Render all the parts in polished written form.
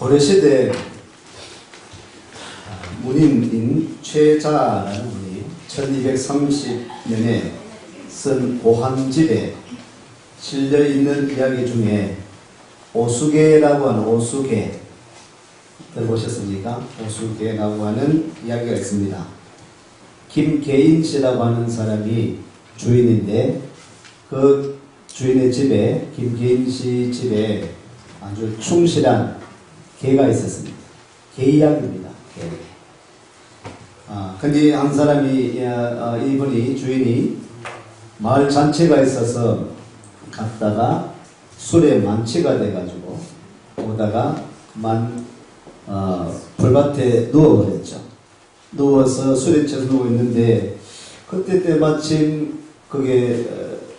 고려시대 문인인 최자라는 분이 1230년에 쓴 고한집에 실려있는 이야기 중에 오수계라고 하는 오수계 들어보셨습니까? 오수계라고 하는 이야기가 있습니다. 김계인 씨라고 하는 사람이 주인인데 그 주인의 집에 김계인 씨 집에 아주 충실한 개가 있었습니다. 개 이야기입니다. 개. 근데 한 사람이 이분이 주인이 마을 잔치가 있어서 갔다가 술에 만취가 돼가지고 오다가 그만 불밭에 누워버렸죠. 누워서 술에 취해서 누워 있는데 그때 때마침 그게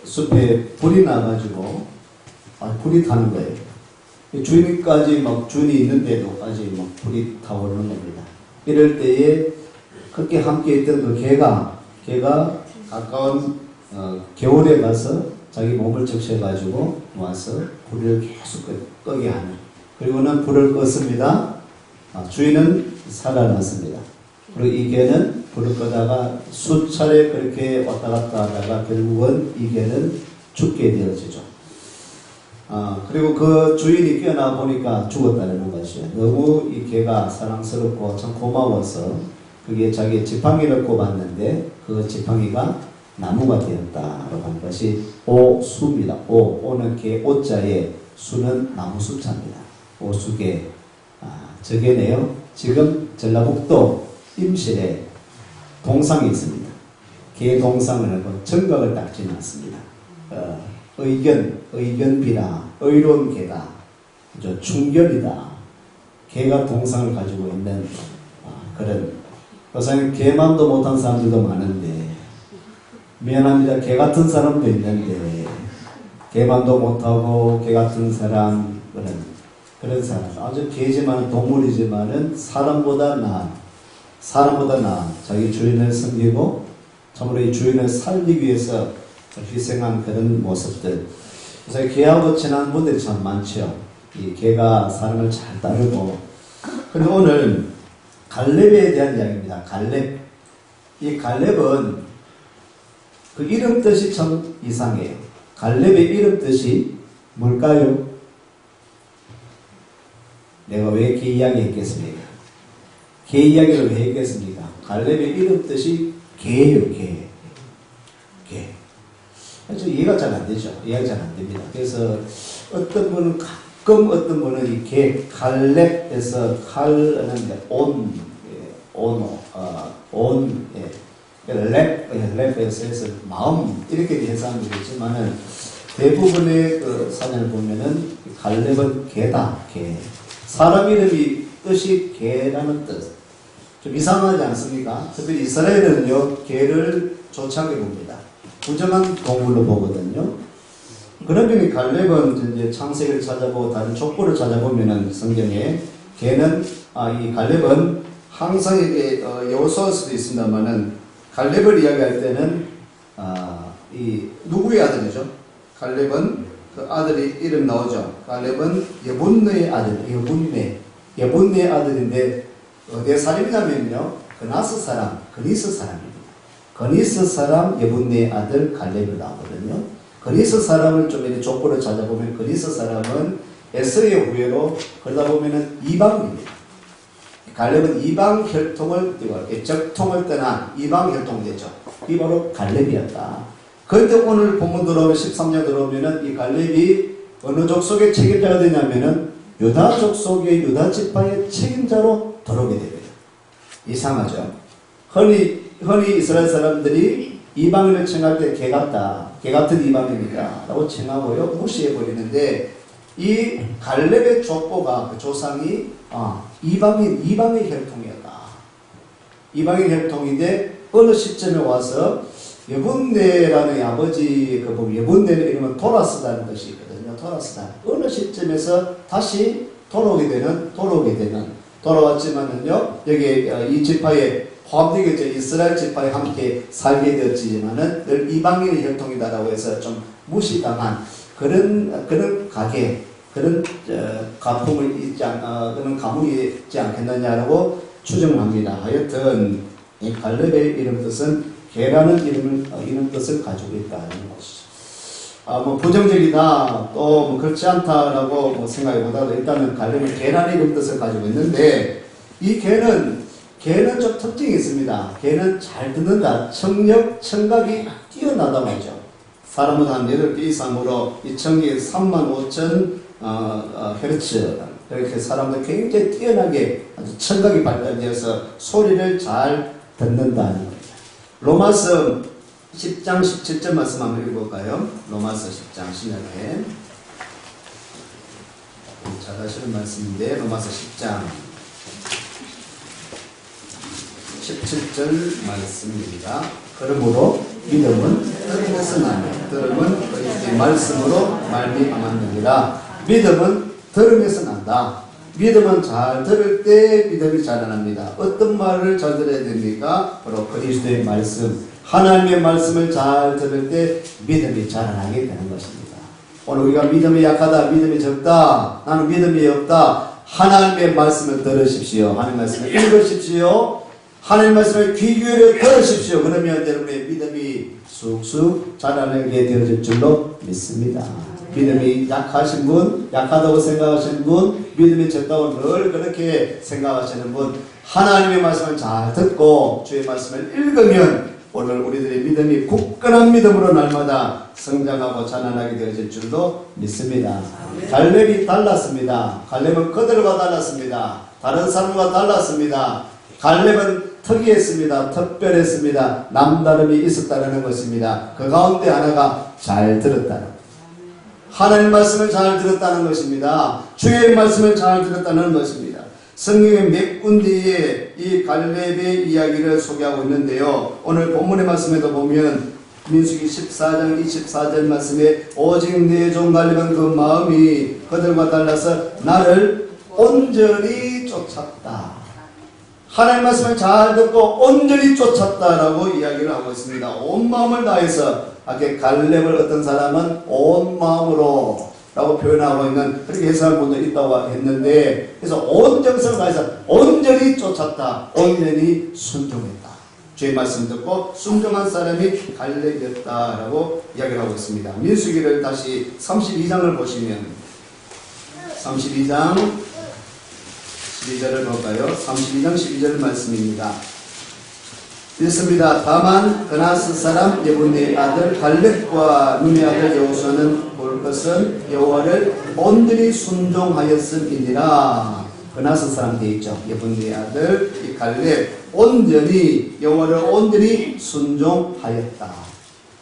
숲에 불이 나가지고 불이 타는 거예요. 주인까지 막 주인이 있는데도까지 막 불이 타오르는 겁니다. 이럴 때에 그렇게 함께 있던 그 개가 가까운 겨울에 가서 자기 몸을 적셔가지고 와서 불을 계속 끄게 하는. 그리고는 불을 껐습니다. 주인은 살아났습니다. 그리고 이 개는 불을 끄다가 수차례 그렇게 왔다 갔다 하다가 결국은 이 개는 죽게 되어지죠. 그리고 그 주인이 깨어나 보니까 죽었다는 것이에요. 너무 이 개가 사랑스럽고 참 고마워서 그게 자기 지팡이를 꼽았는데 그 지팡이가 나무가 되었다라고 하는 것이 오수입니다. 오는 개, 오자에 수는 나무 숫자입니다. 오수계. 저게네요. 지금 전라북도 임실에 동상이 있습니다. 개 동상을 하고 정각을 딱 지났습니다. 의견비라, 의로운 개다, 충견이다. 개가 동상을 가지고 있는 그런, 그래서 개만도 못한 사람들도 많은데, 미안합니다. 개 같은 사람도 있는데, 개만도 못하고 개 같은 사람, 그런 사람. 아주 개지만 동물이지만은 사람보다 나은, 자기 주인을 섬기고, 참으로 이 주인을 살리기 위해서 희생한 그런 모습들. 그래서 개하고 친한 분들이 참 많죠. 이 개가 사람을 잘 따르고. 근데 오늘 갈렙에 대한 이야기입니다. 갈렙. 이 갈렙은 그 이름 뜻이 참 이상해요. 갈렙의 이름 뜻이 뭘까요? 내가 왜 개 이야기 했겠습니까? 개 이야기를 왜 했겠습니까? 갈렙의 이름 뜻이 개예요, 개. 이해가 잘 안 되죠. 이해가 잘 안 됩니다. 그래서 어떤 분은 가끔 어떤 분은 이 개, 갈렙에서 칼하는데 랩에서 마음 이렇게 해석하는 게 있지만은 대부분의 그 사전을 보면은 갈렙은 개다, 개. 사람 이름이 뜻이 개라는 뜻. 좀 이상하지 않습니까? 특별히 이스라엘은요, 개를 좋지 않게 봅니다. 부정한 동물로 보거든요. 그런 면이 갈렙은 이제 창세기를 찾아보고 다른 족보를 찾아보면은 성경에 개는 이 갈렙은 항상 이게 여호수아일 수도 있습니다만은 갈렙을 이야기할 때는 이 누구의 아들이죠? 갈렙은 그 아들이 이름 나오죠. 갈렙은 여분네의 아들, 여분네 아들인데 어디에 살인자면요, 그나스 사람, 그니스 사람입니다. 그니스 사람 여분네의 아들 갈렙이 나오거든요. 그니스 사람을 좀 이렇게 족보를 찾아보면 그니스 사람은 에서의 후예로 그러다 보면은 이방입니다. 갈렙은 이방 혈통을 띄고 적통을 떠난 이방 혈통이 되죠. 이 바로 갈렙이었다. 그런데 오늘 본문 들어오면 13장 들어오면은 이 갈렙이 어느 족속의 책임자가 되냐면은 유다 족속의 유다 지파의 책임자로 들어오게 됩니다. 이상하죠. 흔히 이스라엘 사람들이 이방인을 칭할 때 개 같다, 개 같은 이방인이다 라고 칭하고요, 무시해 버리는데 이 갈렙의 족보가 그 조상이 이방의 혈통이었다. 이방의 혈통인데 어느 시점에 와서 여분네라는 아버지 그 보면 여분네는 이름은 도라스다는 뜻이 있거든요. 도라스다. 어느 시점에서 다시 돌아왔지만은요, 여기 이 지파에 포함되겠죠. 이스라엘 지파에 함께 살게 되었지만은 늘 이방인의 혈통이다라고 해서 좀 무시당한 그런 가계, 그런 가풍을 그런 가문이 있지 않겠느냐라고 추정합니다. 하여튼 이 갈렙의 이름 뜻은 개라는 이름 뜻을 가지고 있다는 것이죠. 뭐 부정적이다 또 뭐 그렇지 않다라고 뭐 생각해보다도 일단은 갈렙은 개라는 이름 뜻을 가지고 있는데 이 개는 좀 특징이 있습니다. 개는 잘 듣는다. 청각이 뛰어나다 말이죠. 사람보다 한 8배 이상으로 이 청각이 35,000 헤르츠 이렇게 사람들 굉장히 뛰어나게 아주 청각이 발달되어서 소리를 잘 듣는다는 겁니다. 로마서 10장 17절 말씀 한번 읽어볼까요? 로마서 10장 10절에 잘 아시는 말씀인데 로마서 10장 17절 말씀입니다. 그러므로 믿음은 들음에서 나며 들음은 그리스도의 말씀으로 말미암았느니라. 믿음은 들음에서 난다. 믿음은 잘 들을 때 믿음이 자라납니다. 어떤 말을 잘 들어야 됩니까? 바로 그리스도의 말씀, 하나님의 말씀을 잘 들을 때 믿음이 자라나게 되는 것입니다. 오늘 우리가 믿음이 약하다, 믿음이 적다, 나는 믿음이 없다. 하나님의 말씀을 들으십시오. 하나님의 말씀을 읽으십시오. 하나님의 말씀을 귀 기울여 들으십시오. 그러면 여러분의 믿음이 쑥쑥 자라나게 되어질 줄로 믿습니다. 믿음이 약하신 분, 약하다고 생각하시는 분, 믿음이 적다고 늘 그렇게 생각하시는 분, 하나님의 말씀을 잘 듣고 주의 말씀을 읽으면 오늘 우리들의 믿음이 굳건한 믿음으로 날마다 성장하고 자라나게 되어질 줄로 믿습니다. 갈렙이 달랐습니다. 갈렙은 그들과 달랐습니다. 다른 사람과 달랐습니다. 갈렙은 특이했습니다. 특별했습니다. 남다름이 있었다는 것입니다. 그 가운데 하나가 잘 들었다는 하나님 말씀을 잘 들었다는 것입니다. 주의 말씀을 잘 들었다는 것입니다. 성경의 몇 군데에 이 갈렙의 이야기를 소개하고 있는데요. 오늘 본문의 말씀에도 보면 민수기 14장 24절 말씀에 오직 내 종 갈렙은 그 마음이 그들과 달라서 나를 온전히 쫓았다. 하나님 말씀을 잘 듣고 온전히 쫓았다라고 이야기를 하고 있습니다. 온 마음을 다해서 아까 갈렙을 어떤 사람은 온 마음으로 라고 표현하고 있는 그렇게 해석하는 분도 있다고 했는데 그래서 온 정성을 다해서 온전히 쫓았다. 온전히 순종했다. 주의 말씀 듣고 순종한 사람이 갈렙이었다라고 이야기를 하고 있습니다. 민수기를 다시 32장을 보시면 32장 12절을 볼까요? 32장 12절 말씀입니다. 읽습니다. 다만 그나스 사람 예분의 아들 갈렙과 눈의 아들 여호수아는 볼 것은 여호와를 온전히 순종하였음이니라. 그나스 사람 되어 있죠. 예분의 아들 이 갈렙 온전히 여호와를 온전히 순종하였다.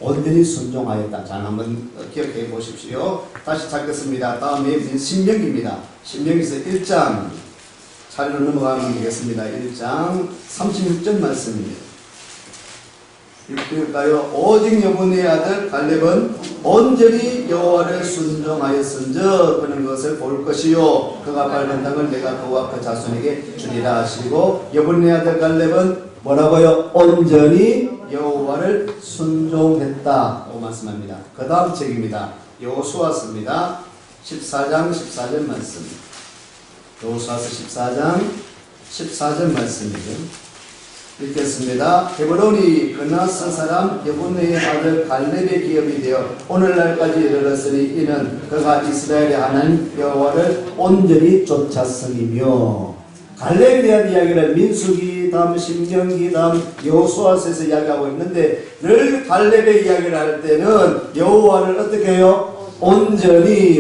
온전히 순종하였다. 자, 한번 기억해 보십시오. 다시 찾겠습니다. 다음에 신명기입니다. 신명기에서 1장 차례로 넘어가면 되겠습니다. 1장 36절 말씀입니다. 읽을까요? 오직 여분의 아들 갈렙은 온전히 여호와를 순종하였은즉 그는 것을 볼 것이요 그가 밟은 땅을 내가 그와 그 자손에게 주리라 하시고 여분의 아들 갈렙은 뭐라고요? 온전히 여호와를 순종했다고 말씀합니다. 그 다음 책입니다. 여호수아서입니다. 14장 14절 말씀. 여호수아서 14장 14절 말씀이죠. 읽겠습니다. 헤브론이 그나스 사람 여분의 아들 갈렙의 기업이 되어 오늘날까지 이르렀으니 이는 그가 이스라엘의 하나님 여호와를 온전히 쫓았음이며. 갈렙에 대한 이야기를 민수기 다음 신명기 다음 여호수아서에서 이야기하고 있는데 늘 갈렙의 이야기를 할 때는 여호와를 어떻게 해요? 온전히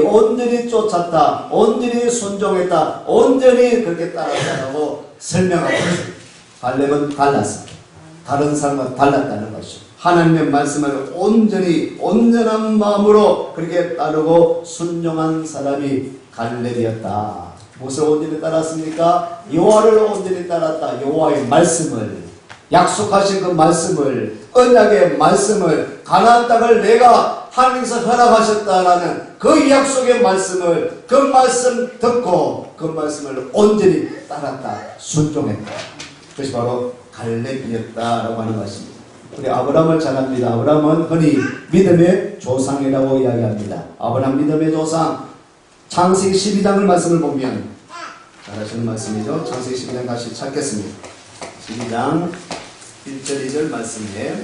쫓았다, 온전히 순종했다, 온전히 그렇게 따랐다고 설명하고 있습니다. 갈렙은 달랐습니다. 다른 사람과 달랐다는 것이죠. 하나님의 말씀을 온전히 온전한 마음으로 그렇게 따르고 순종한 사람이 갈렙이었다. 무엇을 온전히 따랐습니까? 여호와를 온전히 따랐다. 여호와의 말씀을, 약속하신 그 말씀을, 언약의 말씀을, 가나안 땅을 내가 하나님께서 허락하셨다라는 그 약속의 말씀을, 그 말씀 듣고 그 말씀을 온전히 따랐다, 순종했다. 그것이 바로 갈렙이었다라고 하는 것입니다. 우리 아브라함을 잘 압니다. 아브라함은 흔히 믿음의 조상이라고 이야기합니다. 아브라함 믿음의 조상. 창세기 12장을 말씀을 보면 잘 아시는 말씀이죠. 창세기 12장 다시 찾겠습니다. 12장 1절 2절 말씀에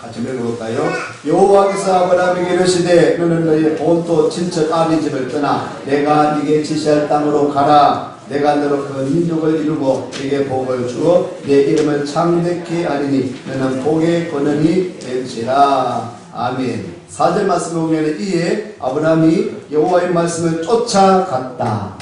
같이 읽어볼까요? 여호와께서 아브라함에게 이르시되 너는 너의 본토 친척 아비 집을 떠나 내가 네게 지시할 땅으로 가라. 내가 너로 그 민족을 이루고 네게 복을 주어 내 이름을 창대케 하리니 너는 복의 권능이 될지라. 아멘. 4절 말씀을 보면 이에 아브라함이 여호와의 말씀을 쫓아갔다.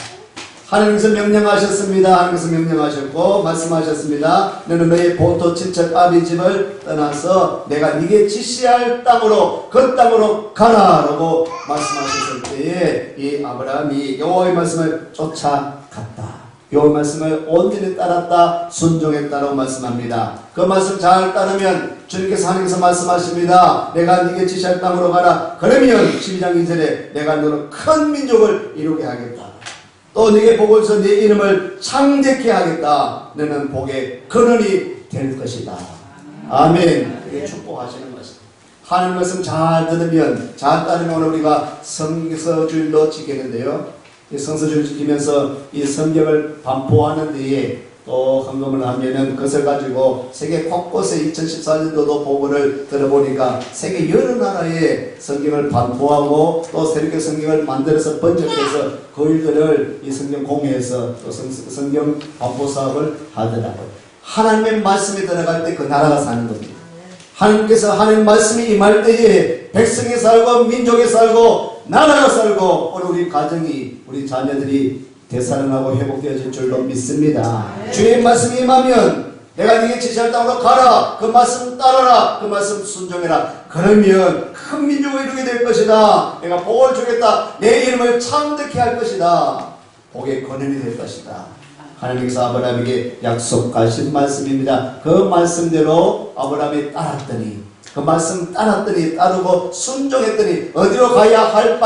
하나님께서 명령하셨습니다. 하나님께서 명령하셨고 말씀하셨습니다. 너는 너의 본토 친척 아비 집을 떠나서 내가 네게 지시할 땅으로 그 땅으로 가라라고 말씀하셨을 때에 이 아브라함이 여호와의 말씀을 쫓아갔다. 여호와의 말씀을 온전히 따랐다. 순종했다라고 말씀합니다. 그 말씀 잘 따르면 주님께서 하나님께서 말씀하십니다. 내가 네게 지시할 땅으로 가라. 그러면 12장 2절에 내가 너로 큰 민족을 이루게 하겠다. 또 네게 복을 줘 네 이름을 창대케 하겠다. 너는 복의 근원이 될 것이다. 아멘. 이게 축복하시는 것입니다. 하나님 말씀 잘 들으면 잘 따르면 오늘 우리가 성서주일로 지키는데요. 이 성서주일 지키면서 이 성경을 반포하는 데에 또 헌금을 하면은 그것을 가지고 세계 곳곳에 2014년도도 보고를 들어보니까 세계 여러 나라에 성경을 반포하고 또 새롭게 성경을 만들어서 번역해서 그 일들을 이 성경 공유해서 또 성경 반포 사업을 하더라고요. 하나님의 말씀이 들어갈 때 그 나라가 사는 겁니다. 하나님께서 하나님 말씀이 임할 때에 백성이 살고 민족이 살고 나라가 살고 오늘 우리 가정이 우리 자녀들이 되살아나고 회복되어질 줄로 믿습니다. 주의 말씀이 임하면 내가 네게 지시할 땅으로 가라. 그 말씀 따라라. 그 말씀 순종해라. 그러면 큰 민족을 이루게 될 것이다. 내가 복을 주겠다. 내 이름을 창대케 할 것이다. 복의 권한이 될 것이다. 하나님께서 아브라함에게 약속하신 말씀입니다. 그 말씀대로 아브라함이 따랐더니 그 말씀 따랐더니 따르고 순종했더니 어디로 가야 할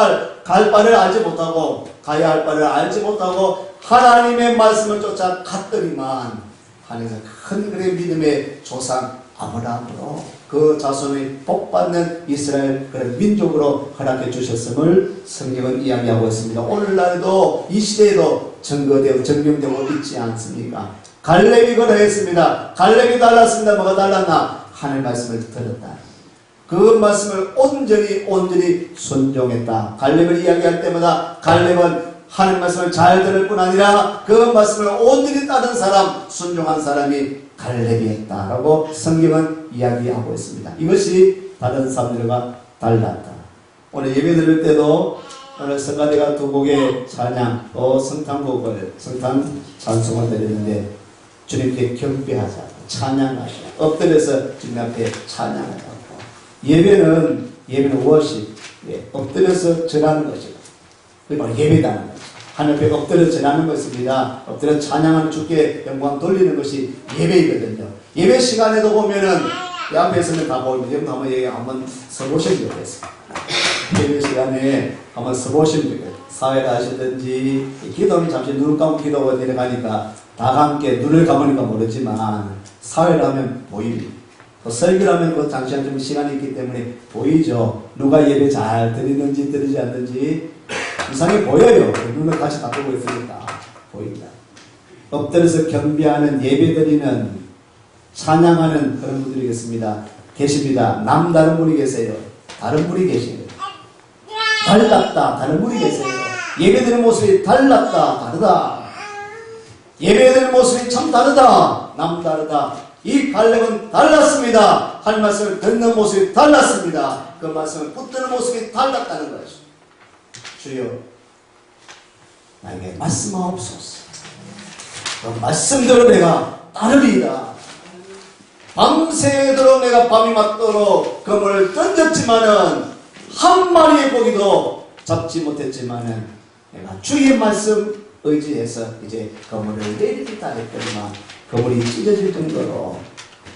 갈 바를 알지 못하고 가야 할 바를 알지 못하고 하나님의 말씀을 쫓아 갔더니만 하나님께서 큰 그의 믿음의 조상 아브라함으로 그 자손의 복받는 이스라엘 그런 민족으로 허락해 주셨음을 성경은 이야기하고 있습니다. 오늘날에도 이 시대에도 증명되고 있지 않습니까? 갈렙이 그러했습니다. 갈렙이 달랐습니다. 뭐가 달랐나? 하나님의 말씀을 들었다. 그 말씀을 온전히 순종했다. 갈렙을 이야기할 때마다 갈렙은 하나님 말씀을 잘 들을 뿐 아니라 그 말씀을 온전히 따른 사람, 순종한 사람이 갈렙이었다라고 성경은 이야기하고 있습니다. 이것이 다른 사람들과 달랐다. 오늘 예배 드릴 때도 오늘 성가대가 두 곡의 찬양, 또 성탄곡을, 성탄 찬송을 드리는데 주님께 경배하자, 찬양하자, 엎드려서 주님 앞에 찬양하자. 예배는 워십, 엎드려서 전하는 것이고, 그게 바로 예배다는 거죠. 하늘 앞에 엎드려 전하는 것입니다. 엎드려 찬양하는 주께 영광 돌리는 것이 예배이거든요. 예배 시간에도 보면은 이 앞에서는 다 보이면 여러분 한번 얘기 한번 서보시면 좋겠습니다. 예배 시간에 한번 서보시면 좋겠어요. 사회를 하시든지 기도는 잠시 눈을 감고 기도가 내려가니까 다 함께 눈을 감으니까 모르지만 사회를 하면 보입니다. 또 설교를 하면 그 잠시한 좀 시간이 있기 때문에 보이죠. 누가 예배 잘 드리는지 드리지 않는지 이상해 보여요. 눈을 같이 바꾸고 있으니까 보입니다. 엎드려서 경배하는 예배드리는 찬양하는 그런 분들이 계십니다. 남다른 분이 계세요. 다른 분이 계세요. 달랐다. 다른 분이 계세요. 예배드리는 모습이 달랐다. 다르다. 예배드리는 모습이 참 다르다. 남다르다. 이 갈렙은 달랐습니다. 할 말씀을 듣는 모습이 달랐습니다. 그 말씀을 붙드는 모습이 달랐다는 것이죠. 주여, 나에게 말씀하옵소서. 그 말씀대로 내가 따르리이다. 밤새도록 내가 밤이 맞도록 그물을 던졌지만은 한 마리의 고기도 잡지 못했지만은 내가 주의 말씀 의지해서 이제 그물을 내리겠다 했더니만 그물이 찢어질 정도로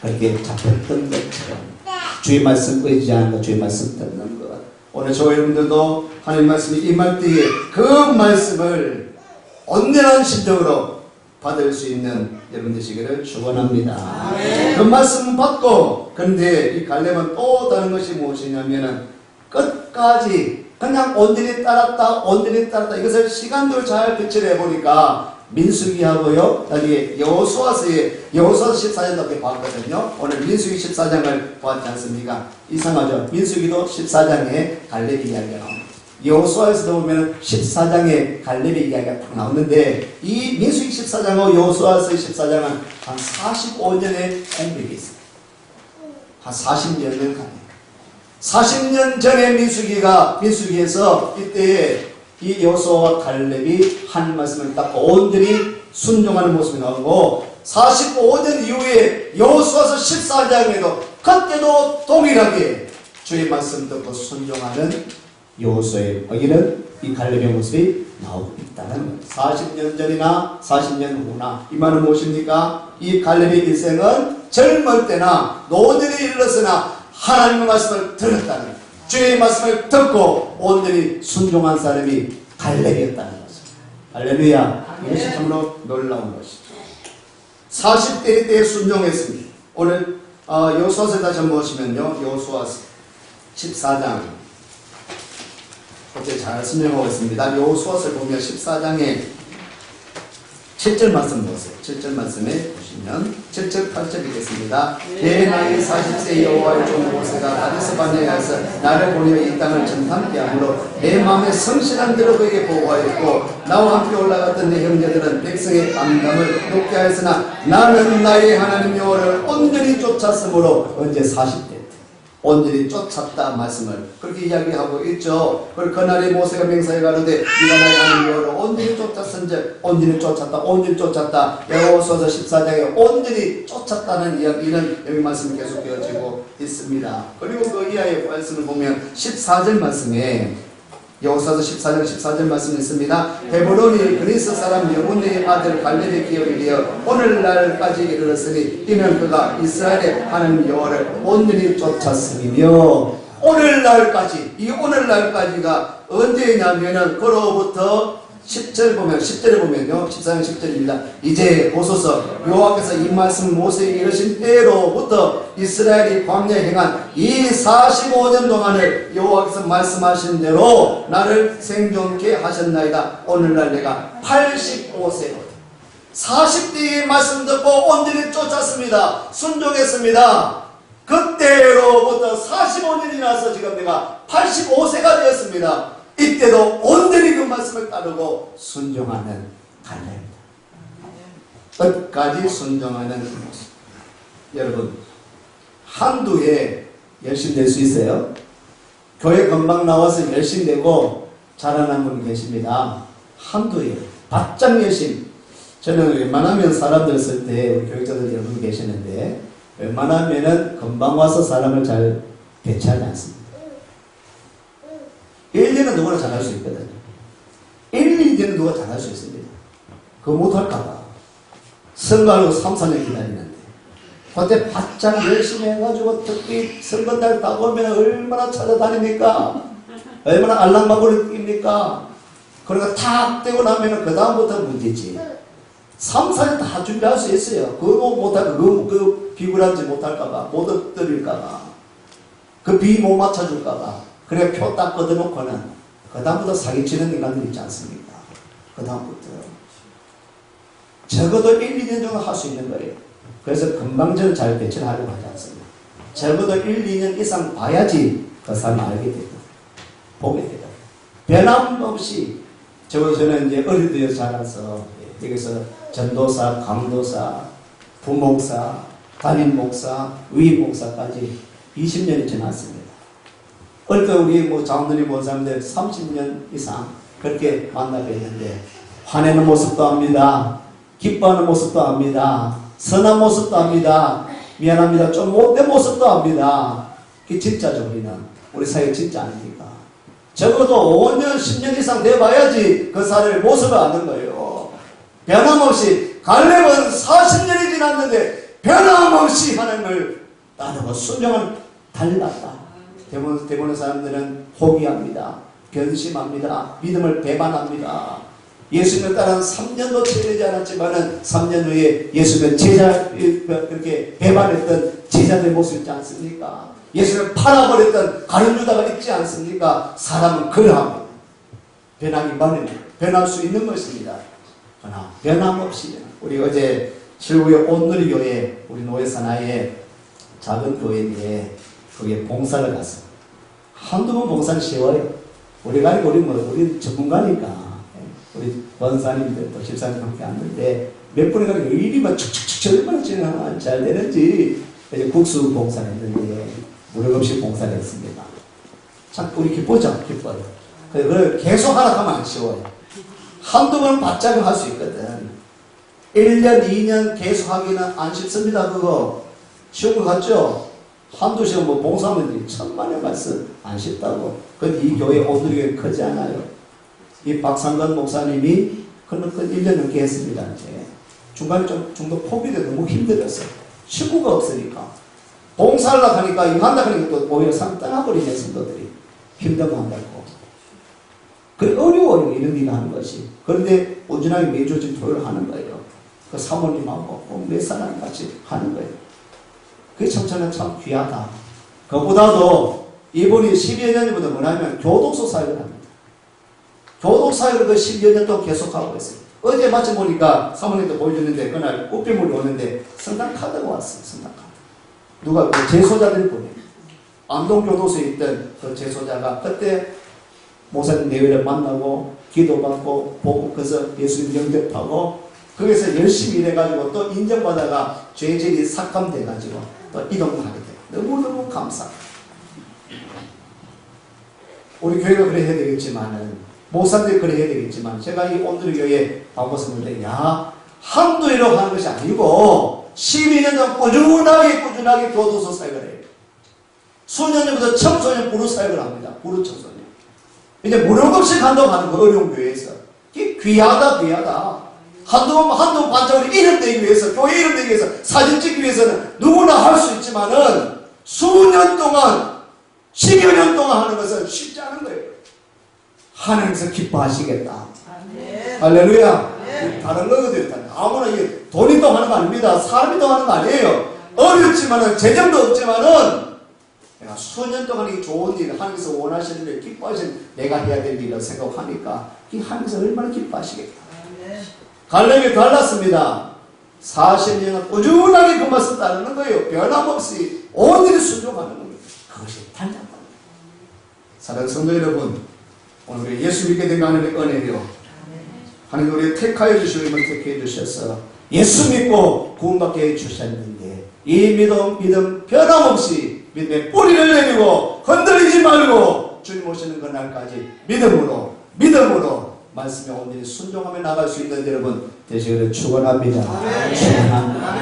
그렇게 잡혔던 것처럼 주의 말씀 의지하는 것, 주의 말씀 듣는 것. 오늘 저 여러분들도 하나님 말씀이 임할 때에 그 말씀을 온전한 심정으로 받을 수 있는 여러분 되시기를 축원합니다. 그 말씀 받고, 그런데 이 갈렙은 또 다른 것이 무엇이냐면은 끝까지 그냥 온전히 따랐다, 온전히 따랐다. 이것을 시간도 잘 비춰내 보니까 민수기하고요, 나중에 여호수아서 14장도 봤거든요. 오늘 민수기 14장을 보았지 않습니까? 이상하죠? 민수기도 14장에 갈렙 이야기가 나옵니다. 여호수아에서도 보면 14장에 갈렙의 이야기가 딱 나오는데, 이 민수기 14장하고 여호수아서 14장은 한 45년의 공백이 있어요. 한 40년 가네. 40년 전에 민수기에서 이때에 이 여호수아와 갈렙이 하나님 말씀을 딱 온전히 순종하는 모습이 나오고, 45년 이후에 여호수아서 14장에도 그때도 동일하게 주의 말씀 듣고 순종하는 여호수아의 이런 이 갈렙의 모습이 나오고 있다는 거예요. 40년 전이나 40년 후나 이 말은 무엇입니까? 이 갈렙의 일생은 젊을 때나 노년에 이르렀으나 하나님의 말씀을 들었다는 거예요. 주의 말씀을 듣고 온전히 순종한 사람이 갈렙이었다는 것입니다. 할렐루야. 이것이 참으로 놀라운 것이죠. 40대 때 순종했습니다. 오늘 여호수아서 다시 한번 보시면요, 여호수아서 14장 어제 잘 설명하고 있습니다. 여호수아서를 보면 14장에 7절 말씀 보세요. 7절 말씀에 보시면 7절 8절 읽겠습니다. 내 나이 40세 여호와의 종 모세가 가데스 바네아에서 나를 보내어 이 땅을 정탐케 하므로 내 마음에 성실한 대로 그에게 보고하였고, 나와 함께 올라갔던 내 형제들은 백성의 감감을 높게 하였으나 나는 나의 하나님 여호와를 온전히 쫓았으므로. 언제? 40대 온전히 쫓았다 말씀을 그렇게 이야기하고 있죠. 그리고 그날에 모세가 맹세하여 가로되 네가 나의 하나님 여호와를 온전히 쫓았은즉, 온전히 쫓았다, 온전히 쫓았다. 여호수아서 14장에 온전히 쫓았다는 이야기는 여기 말씀이 계속 되어지고 있습니다. 그리고 그 이하의 말씀을 보면 14절 말씀에 여호수아서 14절 말씀이 있습니다. 헤브론이 그리스 사람 여분의 아들 갈렙의 기업이 되어 오늘날까지 이르렀으니 이는 그가 이스라엘의 하나님 여호와를 온전히 쫓았음이며. 오늘날까지, 이 오늘날까지가 언제냐면은 그로부터 10절에 보면요, 14장 10절입니다. 이제 보소서 여호와께서 이 말씀 모세에게 이르신 때로부터 이스라엘이 광야에 행한 이 45년 동안을 여호와께서 말씀하신 대로 나를 생존케 하셨나이다. 오늘날 내가 85세로 40대의 말씀 듣고 온전히 쫓았습니다. 순종했습니다. 그때로부터 45년이 나서 지금 내가 85세가 되었습니다. 이때도 온전히 그 말씀을 따르고 순종하는 갈렙입니다. 끝까지 순종하는 모습. 여러분, 한두 해 열심히 될 수 있어요? 교회 금방 나와서 열심히 되고 자라난 분 계십니다. 한두 해 바짝 열심. 저는 웬만하면 사람들 쓸 때 우리 교육자들 여러분 계시는데 웬만하면은 금방 와서 사람을 잘 배치하지 않습니다. 1년은 누구나 잘할 수 있거든요. 1, 2년은 누가 잘할 수 있습니다. 그거 못할까봐. 선거하고 3, 4년 기다리는데. 그때 바짝 열심히 해가지고 특히 선거날 딱 오면 얼마나 찾아다닙니까? 얼마나 알랑방구를 낍니까? 그러니까 탁 떼고 나면 그다음부터 문제지. 3, 4년 다 준비할 수 있어요. 그거 못할까, 그 비굴한지 못할까봐, 못 엎드릴까봐, 그 비 못 맞춰줄까봐. 그래 표 딱 걷어놓고는 그다음부터 사기치는 인간들 있지 않습니까? 그다음부터 적어도 1, 2년 정도 할 수 있는 거예요. 그래서 금방 저는 잘 배치를 하려고 하지 않습니다. 적어도 1, 2년 이상 봐야지 그 사람을 알게 되고 보게 되고 변함없이 저는 이제 어릴 때 자라서 여기서 전도사, 강도사, 부목사, 담임목사, 위목사까지 20년이 지났습니다. 어릴 때 우리 장로님 모사님들 30년 이상 그렇게 만나게 했는데 화내는 모습도 압니다. 기뻐하는 모습도 압니다. 선한 모습도 압니다. 미안합니다. 좀 못된 모습도 압니다. 그게 진짜죠. 우리 사회 진짜 아닙니까? 적어도 5년, 10년 이상 돼봐야지 그 사람의 모습을 아는 거예요. 변함없이 갈렙은 40년이 지났는데 변함없이 하나님을 따르고 순종은 달랐다. 대부분의 사람들은 포기합니다. 변심합니다. 믿음을 배반합니다. 예수님을 따라 3년도 채 되지 않았지만은 3년 후에 예수님을 그렇게 배반했던 제자들의 모습 있지 않습니까? 예수를 팔아버렸던 가룟 유다가 있지 않습니까? 사람은 그러합니다. 변하기만은 변할 수 있는 것입니다. 그러나 변함없이 우리 어제 실구의 온누리교회 우리 노예사나의 작은 교회인데 거기에 봉사를 갔어. 한두 번 봉사는 쉬워요. 우리가 우리 전문가니까 우리 권사님들 또 집사님 함께 왔는데 몇 번에 가면 일이 막 축축축 얼마나 진행하면 잘 되는지 이제 국수 봉사를 했는데 무력 없이 봉사를 했습니다. 참 우리 기쁘죠? 기뻐요. 그래 계속 하라 하면 안 쉬워요. 한두 번 바짝은 할 수 있거든. 1년, 2년 계속 하기는 안 쉽습니다. 그거 쉬운 거 같죠? 한두 시간 뭐 봉사하면 천만의 말씀 안 쉽다고. 근데 이 교회 오늘이 크지 않아요. 이 박상건 목사님이 그건 1년 넘게 했습니다. 이제. 중간에 좀 정도 포기돼 너무 힘들었어요. 식구가 없으니까. 봉사를 하니까 이거 한다 하니까 또 오히려 상 떠나버리네 성도들이. 힘들고 한다고. 그 어려워요. 이런 일을 하는 것이. 그런데 온전하게 매주 토요일 하는 거예요. 그 사모님하고 몇 사람 같이 하는 거예요. 그게 저는 참 귀하다. 그보다도 이분이 10여 년부터 뭐냐면 교독소 사역을 합니다. 교독 사역을 그 10여 년 동안 계속하고 있어요. 어제 마침 보니까 사모님도 보여줬는데 그날 꽃뱀물이 오는데 성당 카드가 왔어요. 성당 카드. 누가 그 제소자들이 보내요. 안동교도소에 있던 그 제소자가 그때 목사님 내외를 만나고 기도받고 보고 그래서 예수님 영접하고 거기서 열심히 일해가지고 또 인정받아가 죄질이 삭감돼가지고 또 이동을 하게 돼요. 너무너무 감사. 우리 교회가 그래 해야 되겠지만은 목사님들이 그래 해야 되겠지만 제가 이 오늘 교회에 방법을 보는데 야 한두 해로 하는 것이 아니고 12년 동안 꾸준하게 교도소 사역을 해요. 수년 전부터 청소년 부르 사역을 합니다. 부르 청소년. 이제 무력 없이 간다고 하는 거 어려운 교회에서. 이게 귀하다. 한두 번 반짝으로 이름 내기 위해서, 교회 이름 내기 위해서, 사진 찍기 위해서는 누구나 할 수 있지만은 수년 동안, 10여 년 동안 하는 것은 쉽지 않은 거예요. 하나님께서 기뻐하시겠다. 네. 할렐루야. 네. 다른 거거든요. 아무나 이게 돈이 또 하는 거 아닙니다. 사람이 또 하는 거 아니에요. 어렵지만은, 재정도 없지만은, 내가 수년 동안 이 좋은 일, 하나님께서 원하시는 일, 기뻐하시는 내가 해야 될 일을 생각하니까, 이 하나님께서 얼마나 기뻐하시겠다. 갈렙이 달랐습니다. 40년은 꾸준하게 그 말씀 따르는 거예요. 변함없이 온 일이 순종하는 거예요. 그것이 달랐다. 사랑하는 성도 여러분, 오늘 예수 믿게 된 하나님의 은혜요. 하나님 우리 택하여 주시고 택해 주셔서 예수 믿고 구원받게 해주셨는데 이 믿음 변함없이 믿음의 뿌리를 내리고 흔들리지 말고 주님 오시는 그날까지 믿음으로 말씀에 온전히 순종하며 나갈 수 있는 여러분 되시기를 축원합니다. 축원합니다.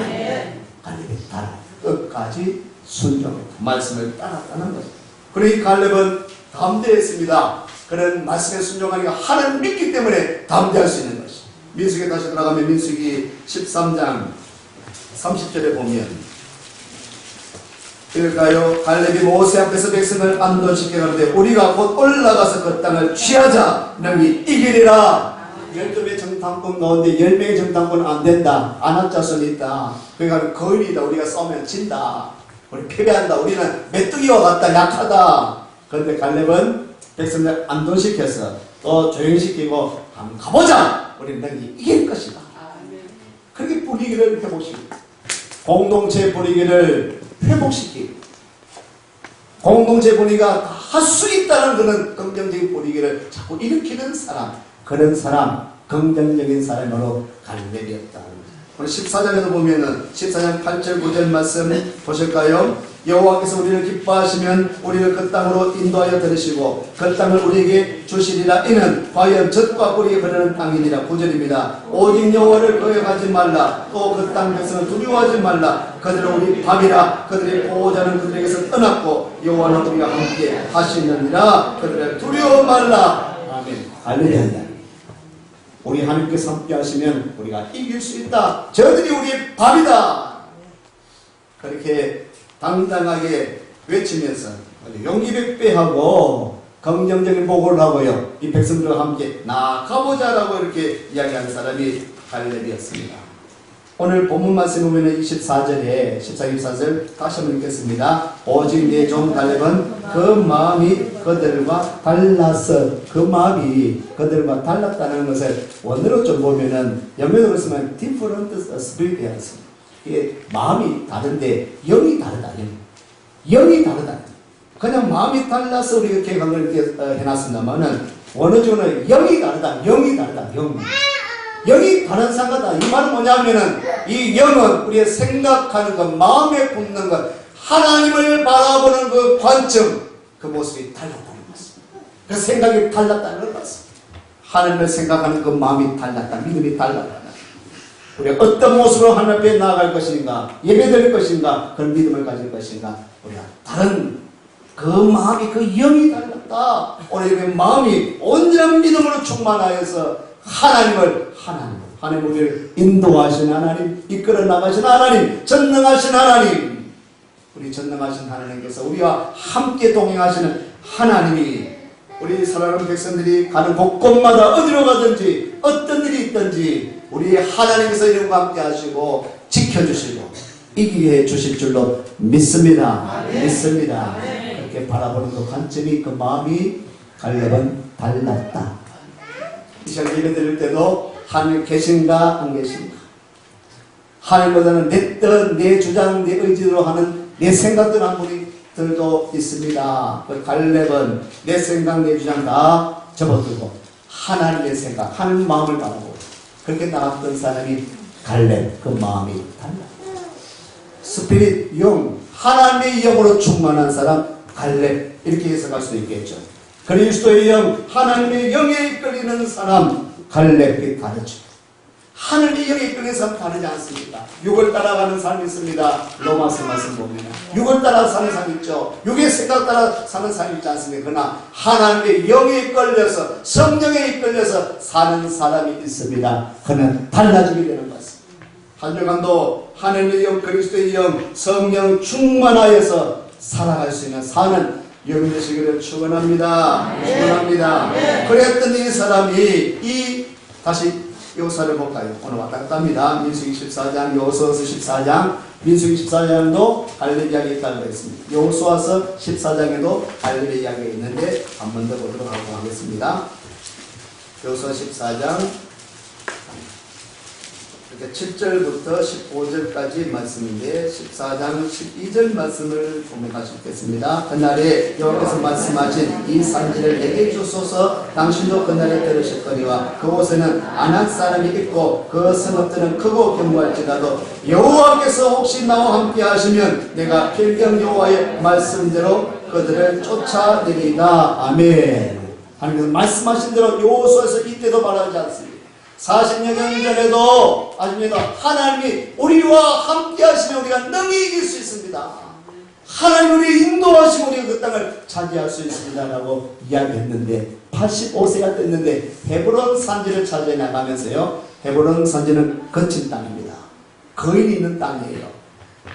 갈렙이 따라 끝까지 순종했다. 말씀을 따랐다는 거죠. 그리고 이 갈렙은 담대했습니다. 그런 말씀에 순종하니까 하나님 믿기 때문에 담대할 수 있는 것이. 민수기에 다시 돌아가면 민수기 13장 30절에 보면 그럴까요? 갈렙이 모세 앞에서 백성을 안도시켜 가는데 우리가 곧 올라가서 그 땅을 취하자. 너희 이기리라. 12의 정탐꾼 가운데 10명의 정탐꾼은 안 된다. 안압자손이 있다. 그러니까 거인이다. 우리가 싸우면 진다. 우리 패배한다. 우리는 메뚜기와 같다. 약하다. 그런데 갈렙은 백성을 안도시켜서 또 조용시키고 한번 가보자. 우리는 너희 이길 것이다. 그렇게 분위기를 회복시키고 공동체 분위기를 회복시키고 공동체 분위기가 할 수 있다는 그런 긍정적인 분위기를 자꾸 일으키는 사람, 그런 사람, 긍정적인 사람으로 갈렙이었다. 오늘 14장에도 보면은 14장 8절 9절 말씀 보실까요? 여호와께서 우리를 기뻐하시면 우리를 그 땅으로 인도하여 들으시고 그 땅을 우리에게 주시리라. 이는 과연 젖과 꿀이 흐르는 땅이니라. 9절입니다. 오직 여호와를 거역하지 말라. 또 그 땅 백성을 두려워하지 말라. 그들은 우리 밥이라. 그들의 보호자는 그들에게서 떠났고 여호와는 우리가 함께 하시느니라. 그들을 두려워 말라. 아멘. 할렐루야. 우리 하나님께서 함께 하시면 우리가 이길 수 있다. 저들이 우리의 밥이다. 그렇게 당당하게 외치면서 용기백배하고 긍정적인 보고를 하고요. 이 백성들과 함께 나가보자라고 이렇게 이야기하는 사람이 갈렙이었습니다. 오늘 본문 말씀 보면 24절에 14, 24절 다시 한번 읽겠습니다. 오직 내 종 갈렙은 그 마음이 그들과 달라서 그 마음이 그들과 달랐다는 것을 원어로 좀 보면은 영어로 쓰면 different spirit이었습니다. 이게 마음이 다른데 영이 다르다. 영이 다르다. 그냥 마음이 달라서 우리가 이렇게 해놨습니다만은 원어적으로는 영이 다르다. 영이 다르다. 영이 다른 상가다. 이 말은 뭐냐면은 이 영은 우리의 생각하는 것, 마음에 품는 것, 하나님을 바라보는 그 관점, 그 모습이 달랐다는 것입니다. 그 생각이 달랐다는 것입니다. 하나님을 생각하는 그 마음이 달랐다. 믿음이 달랐다. 우리가 어떤 모습으로 하나님 앞에 나아갈 것인가, 예배드릴 것인가, 그런 믿음을 가질 것인가, 우리가 다른 그 마음이, 그 영이 달랐다. 오늘 마음이 온전한 믿음으로 충만하여서 하나님 우리를 인도하신 하나님, 이끌어 나가신 하나님, 전능하신 하나님, 우리 전능하신 하나님께서 우리와 함께 동행하시는 하나님이 우리 사랑하는 백성들이 가는 곳곳마다 어디로 가든지 어떤 일이 있든지 우리 하나님께서 이름과 함께 하시고 지켜주시고 이기게 해 주실 줄로 믿습니다. 믿습니다. 그렇게 바라보는 그 관점이, 그 마음이 갈렙은 달랐다. 이 시간 예배 드릴 때도 하나님 계신가 안 계신가, 하나님보다는 내 뜻, 내 주장, 내 의지로 하는 내 생각들 한 분들도 있습니다. 그 갈렙은 내 생각, 내 주장 다 접어들고 하나님의 생각, 하나님 마음을 바라고 그렇게 나갔던 사람이 갈렙. 그 마음이 달라. 스피릿, 영, 하나님의 영으로 충만한 사람 갈렙, 이렇게 해석할 수도 있겠죠. 그리스도의 영, 하나님의 영에 이끌리는 사람 갈렙이 다르죠. 하나님의 영에 이끌리는 사람 다르지 않습니까? 육을 따라가는 사람이 있습니다. 로마서 말씀 보면 육을 따라 사는 사람이 있죠. 육의 생각 따라 사는 사람이 있지 않습니까? 그러나 하나님의 영에 이끌려서, 성령에 이끌려서 사는 사람이 있습니다. 그는 달라지게 되는 것입니다. 한 주간도 하나님의 영, 그리스도의 영, 성령 충만하여서 살아갈 수 있는 사는 여러분 되시기를 축원합니다. 축원합니다. 그랬던 이 사람이 다시 요사를 볼까요? 오늘 왔다 갔다 합니다. 민수기 14장, 요수아서 14장, 민수기 14장도 갈렙 이야기 있다고 했습니다. 요수아서 14장에도 갈렙 이야기가 있는데 한 번 더 보도록 하겠습니다. 요수아 14장 이렇게 7절부터 15절까지 말씀인데 14장 12절 말씀을 보면 다시 읽겠습니다. 그날에 여호와께서 말씀하신 이 산지를 내게 주소서. 당신도 그날에 들으셨거니와 그곳에는 아낙 사람이 있고 그 성읍들은 크고 견고할지라도 여호와께서 혹시 나와 함께 하시면 내가 필경 여호와의 말씀대로 그들을 쫓아내리이다. 아멘. 하나님께서 말씀하신 대로 여호수아에서 이때도 말하지 않습니다. 40여 년 전에도 아직도 하나님이 우리와 함께 하시면 우리가 능히 이길 수 있습니다. 하나님 우리 인도하시면 우리가 그 땅을 차지할 수 있습니다 라고 이야기했는데 85세가 됐는데 헤브론 산지를 차지해 나가면서요, 헤브론 산지는 거친 땅입니다. 거인이 있는 땅이에요.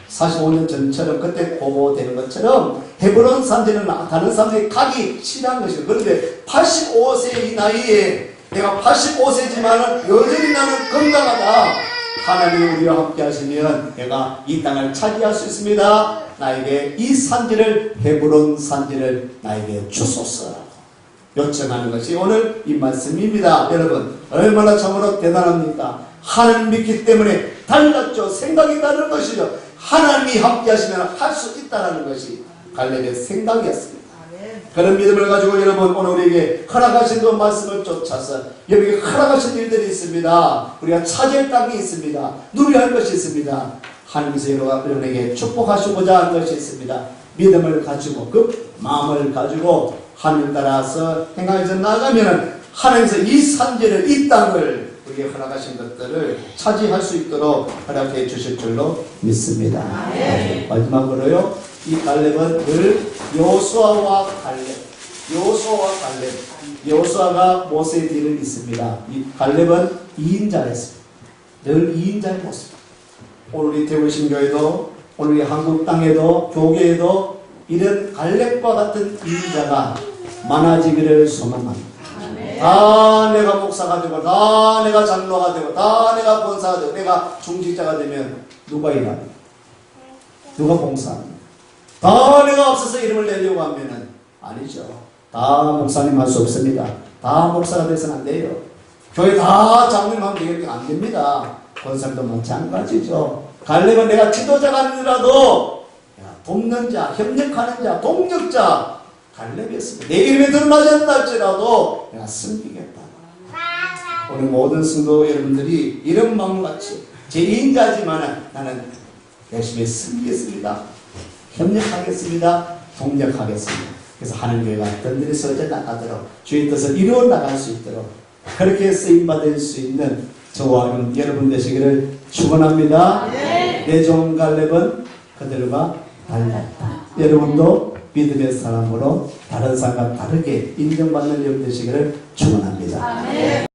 45년 전처럼 그때 보고되는 것처럼 헤브론 산지는 다른 사람들이 가기 싫어한 것이에요. 그런데 85세 이 나이에 내가 85세지만 여전히 나는 건강하다. 하나님이 우리와 함께 하시면 내가 이 땅을 차지할 수 있습니다. 나에게 이 산지를, 헤브론 산지를 나에게 주소서 요청하는 것이 오늘 이 말씀입니다. 여러분 얼마나 참으로 대단합니까? 하나님 믿기 때문에 달랐죠. 생각이 다른 것이죠. 하나님이 함께 하시면 할 수 있다는 것이 갈렙의 생각이었습니다. 그런 믿음을 가지고 여러분 오늘 우리에게 허락하신 그 말씀을 쫓아서 여기 허락하신 일들이 있습니다. 우리가 차지할 땅이 있습니다. 누려야 할 것이 있습니다. 하나님께서 여러분에게 축복하시고자 한 것이 있습니다. 믿음을 가지고 그 마음을 가지고 하나님 따라서 행하여서 나가면 하나님께서 이 산지를, 이 땅을 우리에게 허락하신 것들을 차지할 수 있도록 허락해 주실 줄로 믿습니다. 마지막으로요, 이 갈렙은 늘 여호수아와 갈렙, 여호수아가 모세의 뒤를 잇습니다. 이 갈렙은 2인자였습니다. 늘 2인자의 모습. 오늘 우리 대구신교회도, 오늘 우리 한국 땅에도, 교계에도 이런 갈렙과 같은 2인자가 많아지기를 소망합니다. 다 내가 목사가 되고, 다 내가 장로가 되고, 다 내가 권사가 되고, 내가 중직자가 되면 누가 일합니까? 누가 봉사합니까? 다 내가 앞서서 이름을 내려고 하면은 아니죠. 다 목사님 할 수 없습니다. 다 목사가 돼서는 안 돼요. 교회 다 장로님 하면 되겠는데 안 됩니다. 권사님도 마찬가지죠. 갈렙은 내가 지도자가 아니라도 돕는 자, 협력하는 자, 동력자 갈렙이었습니다. 내 이름이 드러나지 않는다 할지라도 내가 섬기겠다. 오늘 모든 성도 여러분들이 이런 마음같이 제 2인자지만 나는 열심히 섬기겠습니다. 협력하겠습니다. 동력하겠습니다. 그래서 하늘교회가 든든히 서져 나가도록 주의 뜻을 이루어 나갈 수 있도록 그렇게 쓰임받을 수 있는 저와 여러분 되시기를 축원합니다. 내 종 갈렙은 그들과 달랐다. 여러분도 믿음의 사람으로 다른 사람과 다르게 인정받는 여러분 되시기를 축원합니다.